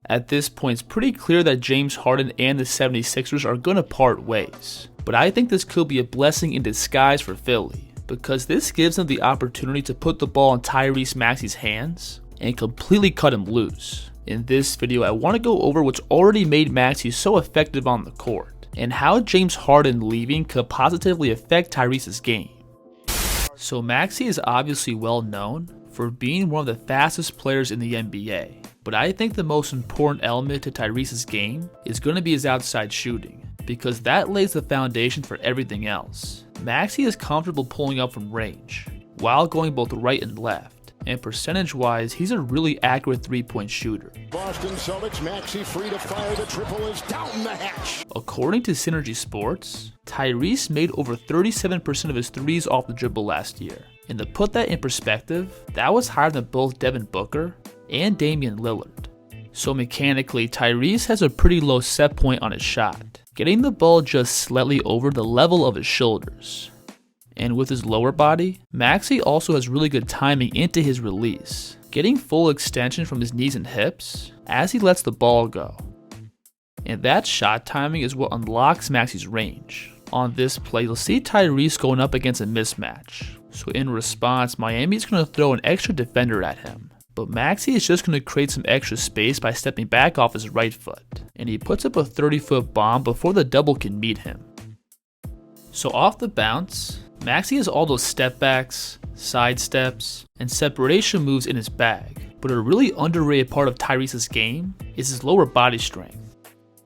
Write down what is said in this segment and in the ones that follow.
At this point, it's pretty clear that James Harden and the 76ers are going to part ways. But I think this could be a blessing in disguise for Philly, because this gives them the opportunity to put the ball in Tyrese Maxey's hands and completely cut him loose. In this video, I want to go over what's already made Maxey so effective on the court, and how James Harden leaving could positively affect Tyrese's game. So Maxey is obviously well known for being one of the fastest players in the NBA, but I think the most important element to Tyrese's game is going to be his outside shooting, because that lays the foundation for everything else. Maxey is comfortable pulling up from range, while going both right and left, and percentage-wise, he's a really accurate three-point shooter. Boston Celtics, Maxey free to fire, the triple is down the hatch. According to Synergy Sports, Tyrese made over 37% of his threes off the dribble last year. And to put that in perspective, that was higher than both Devin Booker and Damian Lillard. So mechanically, Tyrese has a pretty low set point on his shot, getting the ball just slightly over the level of his shoulders. And with his lower body, Maxey also has really good timing into his release, getting full extension from his knees and hips as he lets the ball go. And that shot timing is what unlocks Maxey's range. On this play, you'll see Tyrese going up against a mismatch. So in response, Miami's going to throw an extra defender at him. But Maxey is just going to create some extra space by stepping back off his right foot. And he puts up a 30-foot bomb before the double can meet him. So off the bounce, Maxey has all those step backs, side steps, and separation moves in his bag. But a really underrated part of Tyrese's game is his lower body strength,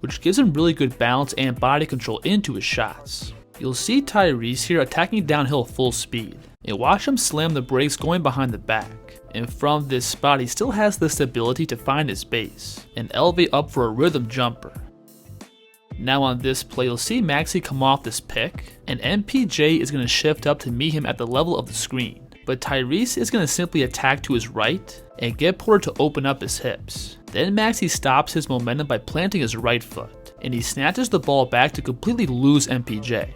which gives him really good balance and body control into his shots. You'll see Tyrese here attacking downhill full speed, and watch him slam the brakes going behind the back. And from this spot, he still has the stability to find his base and elevate up for a rhythm jumper. Now on this play, you'll see Maxey come off this pick, and MPJ is going to shift up to meet him at the level of the screen. But Tyrese is going to simply attack to his right and get Porter to open up his hips. Then Maxey stops his momentum by planting his right foot, and he snatches the ball back to completely lose MPJ.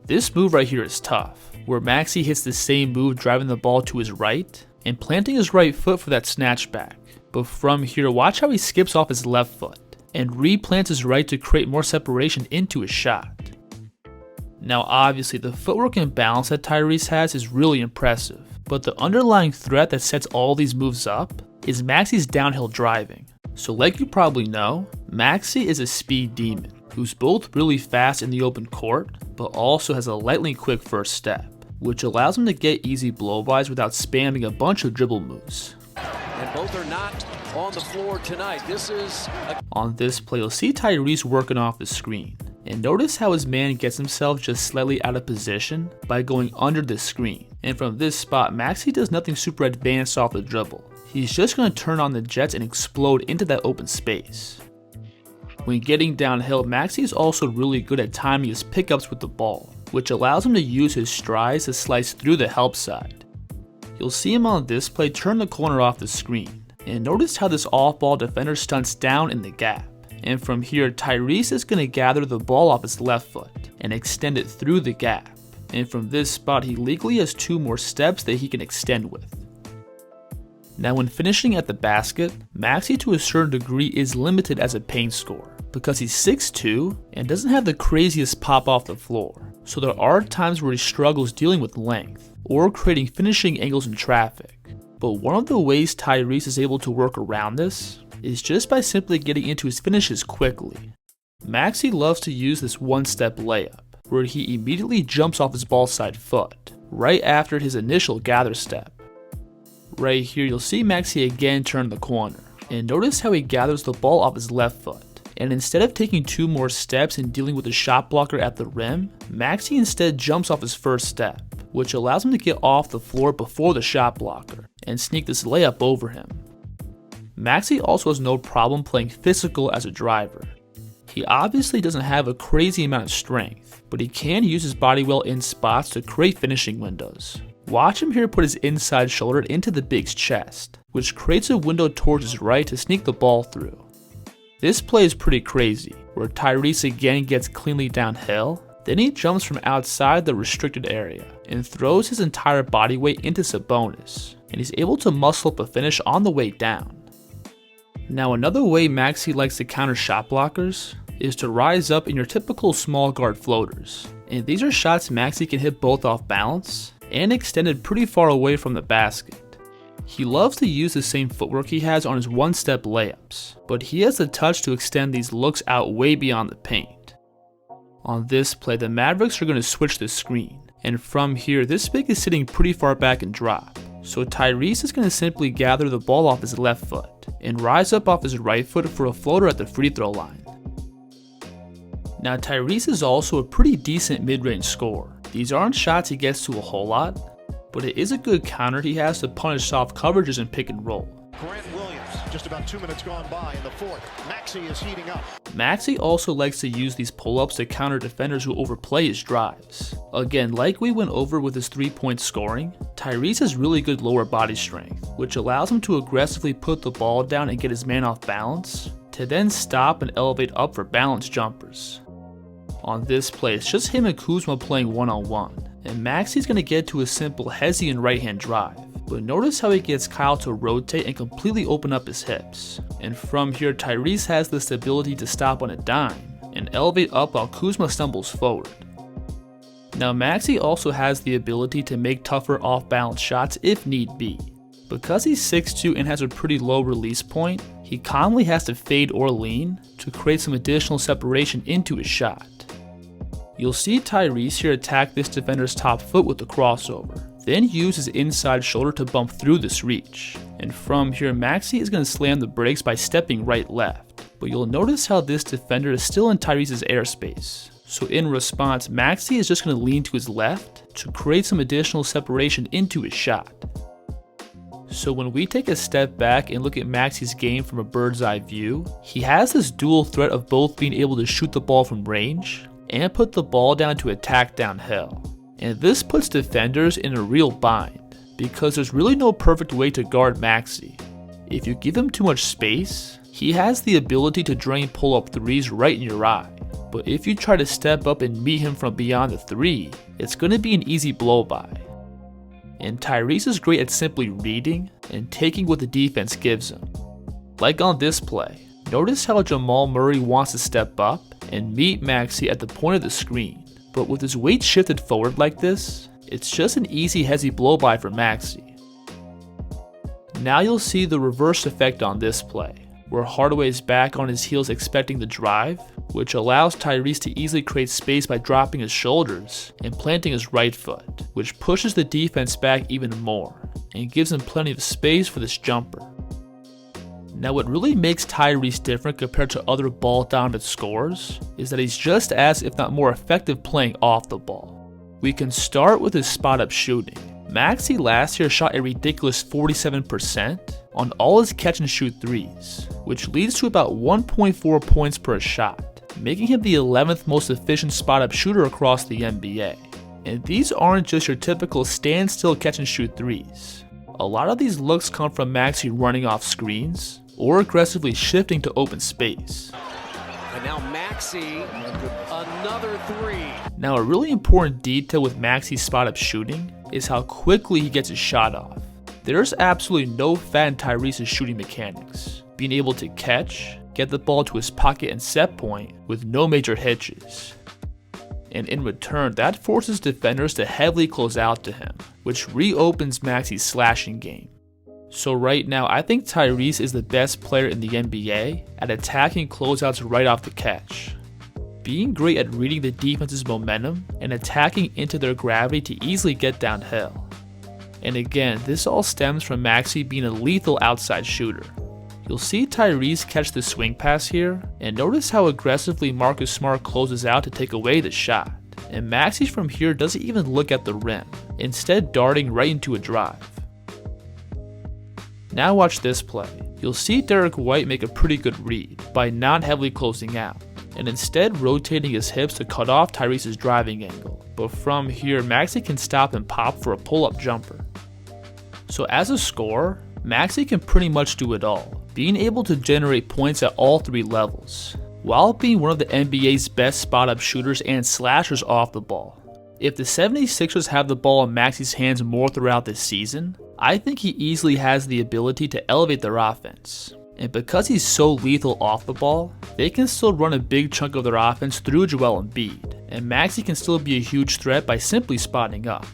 This move right here is tough, where Maxey hits the same move driving the ball to his right and planting his right foot for that snatch back. But from here, watch how he skips off his left foot and replants his right to create more separation into his shot. Now obviously, the footwork and balance that Tyrese has is really impressive, but the underlying threat that sets all these moves up is Maxey's downhill driving. So like you probably know, Maxey is a speed demon who's both really fast in the open court, but also has a lightning quick first step, which allows him to get easy blow-bys without spamming a bunch of dribble moves. And both are not on the floor tonight. On this play, you'll see Tyrese working off the screen, and notice how his man gets himself just slightly out of position by going under the screen. And from this spot, Maxey does nothing super advanced off the dribble. He's just going to turn on the jets and explode into that open space. When getting downhill, Maxey is also really good at timing his pickups with the ball, which allows him to use his strides to slice through the help side. You'll see him on this play turn the corner off the screen, and notice how this off-ball defender stunts down in the gap. And from here, Tyrese is going to gather the ball off his left foot and extend it through the gap. And from this spot, he legally has 2 more steps that he can extend with. Now when finishing at the basket, Maxey to a certain degree is limited as a paint scorer, because he's 6'2" and doesn't have the craziest pop off the floor. So there are times where he struggles dealing with length, or creating finishing angles in traffic. But one of the ways Tyrese is able to work around this is just by simply getting into his finishes quickly. Maxey loves to use this one-step layup, where he immediately jumps off his ball side foot, right after his initial gather step. Right here, you'll see Maxey again turn the corner, and notice how he gathers the ball off his left foot. And instead of taking 2 more steps and dealing with the shot blocker at the rim, Maxey instead jumps off his first step, which allows him to get off the floor before the shot blocker and sneak this layup over him. Maxey also has no problem playing physical as a driver. He obviously doesn't have a crazy amount of strength, but he can use his body well in spots to create finishing windows. Watch him here put his inside shoulder into the big's chest, which creates a window towards his right to sneak the ball through. This play is pretty crazy, where Tyrese again gets cleanly downhill, then he jumps from outside the restricted area and throws his entire body weight into Sabonis, and he's able to muscle up a finish on the way down. Now another way Maxey likes to counter shot blockers is to rise up in your typical small guard floaters. And these are shots Maxey can hit both off balance and extended pretty far away from the basket. He loves to use the same footwork he has on his one-step layups, but he has the touch to extend these looks out way beyond the paint. On this play, the Mavericks are going to switch the screen, and from here, this big is sitting pretty far back and drop. So Tyrese is going to simply gather the ball off his left foot and rise up off his right foot for a floater at the free throw line. Now Tyrese is also a pretty decent mid-range scorer. These aren't shots he gets to a whole lot, but it is a good counter he has to punish soft coverages and pick and roll. Grant Williams, just about 2 minutes gone by in the fourth. Maxey is heating up. Maxey also likes to use these pull-ups to counter defenders who overplay his drives. Again, like we went over with his 3-point scoring, Tyrese has really good lower body strength, which allows him to aggressively put the ball down and get his man off balance, to then stop and elevate up for balance jumpers. On this play, it's just him and Kuzma playing one-on-one, and Maxey's going to get to a simple Hessian right-hand drive. But notice how he gets Kyle to rotate and completely open up his hips. And from here, Tyrese has this ability to stop on a dime and elevate up while Kuzma stumbles forward. Now Maxey also has the ability to make tougher off-balance shots if need be. Because he's 6'2" and has a pretty low release point, he commonly has to fade or lean to create some additional separation into his shot. You'll see Tyrese here attack this defender's top foot with the crossover, then use his inside shoulder to bump through this reach. And from here, Maxey is going to slam the brakes by stepping right-left. But you'll notice how this defender is still in Tyrese's airspace. So in response, Maxey is just going to lean to his left to create some additional separation into his shot. So when we take a step back and look at Maxey's game from a bird's eye view, he has this dual threat of both being able to shoot the ball from range and put the ball down to attack downhill. And this puts defenders in a real bind, because there's really no perfect way to guard Maxey. If you give him too much space, he has the ability to drain pull-up threes right in your eye. But if you try to step up and meet him from beyond the three, it's going to be an easy blow-by. And Tyrese is great at simply reading and taking what the defense gives him. Like on this play, notice how Jamal Murray wants to step up and meet Maxey at the point of the screen. But with his weight shifted forward like this, it's just an easy hezzy blow-by for Maxey. Now you'll see the reverse effect on this play, where Hardaway is back on his heels expecting the drive, which allows Tyrese to easily create space by dropping his shoulders and planting his right foot, which pushes the defense back even more and gives him plenty of space for this jumper. Now what really makes Tyrese different compared to other ball-dominant scorers is that he's just as, if not more effective playing off the ball. We can start with his spot-up shooting. Maxey last year shot a ridiculous 47% on all his catch-and-shoot threes, which leads to about 1.4 points per shot, making him the 11th most efficient spot-up shooter across the NBA. And these aren't just your typical standstill catch-and-shoot threes. A lot of these looks come from Maxey running off screens or aggressively shifting to open space. And now Maxey, another three. Now a really important detail with Maxey's spot-up shooting is how quickly he gets his shot off. There's absolutely no fat in Tyrese's shooting mechanics, being able to catch, get the ball to his pocket and set point with no major hitches. And in return, that forces defenders to heavily close out to him, which reopens Maxey's slashing game. So right now, I think Tyrese is the best player in the NBA at attacking closeouts right off the catch, being great at reading the defense's momentum and attacking into their gravity to easily get downhill. And again, this all stems from Maxey being a lethal outside shooter. You'll see Tyrese catch the swing pass here, and notice how aggressively Marcus Smart closes out to take away the shot. And Maxey from here doesn't even look at the rim, instead darting right into a drive. Now watch this play. You'll see Derek White make a pretty good read by not heavily closing out, and instead rotating his hips to cut off Tyrese's driving angle. But from here, Maxey can stop and pop for a pull-up jumper. So as a scorer, Maxey can pretty much do it all, being able to generate points at all three levels, while being one of the NBA's best spot-up shooters and slashers off the ball. If the 76ers have the ball in Maxey's hands more throughout this season, I think he easily has the ability to elevate their offense. And because he's so lethal off the ball, they can still run a big chunk of their offense through Joel Embiid, and Maxey can still be a huge threat by simply spotting up.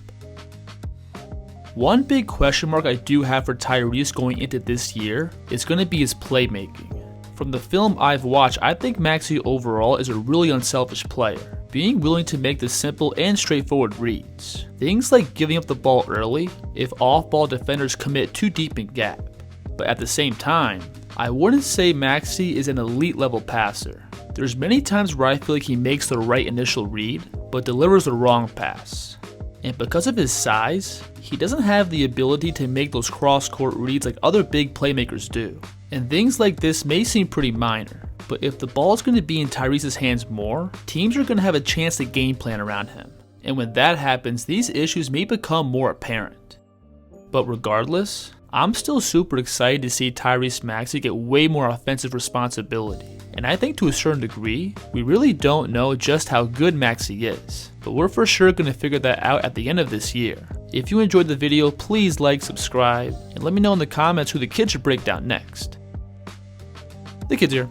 One big question mark I do have for Tyrese going into this year is going to be his playmaking. From the film I've watched, I think Maxey overall is a really unselfish player, being willing to make the simple and straightforward reads. Things like giving up the ball early if off-ball defenders commit too deep in gap. But at the same time, I wouldn't say Maxey is an elite level passer. There's many times where I feel like he makes the right initial read, but delivers the wrong pass. And because of his size, he doesn't have the ability to make those cross-court reads like other big playmakers do. And things like this may seem pretty minor, but if the ball is going to be in Tyrese's hands more, teams are going to have a chance to game plan around him. And when that happens, these issues may become more apparent. But regardless, I'm still super excited to see Tyrese Maxey get way more offensive responsibility. And I think to a certain degree, we really don't know just how good Maxey is, but we're for sure going to figure that out at the end of this year. If you enjoyed the video, please like, subscribe, and let me know in the comments who the kid should break down next. The Kid's here.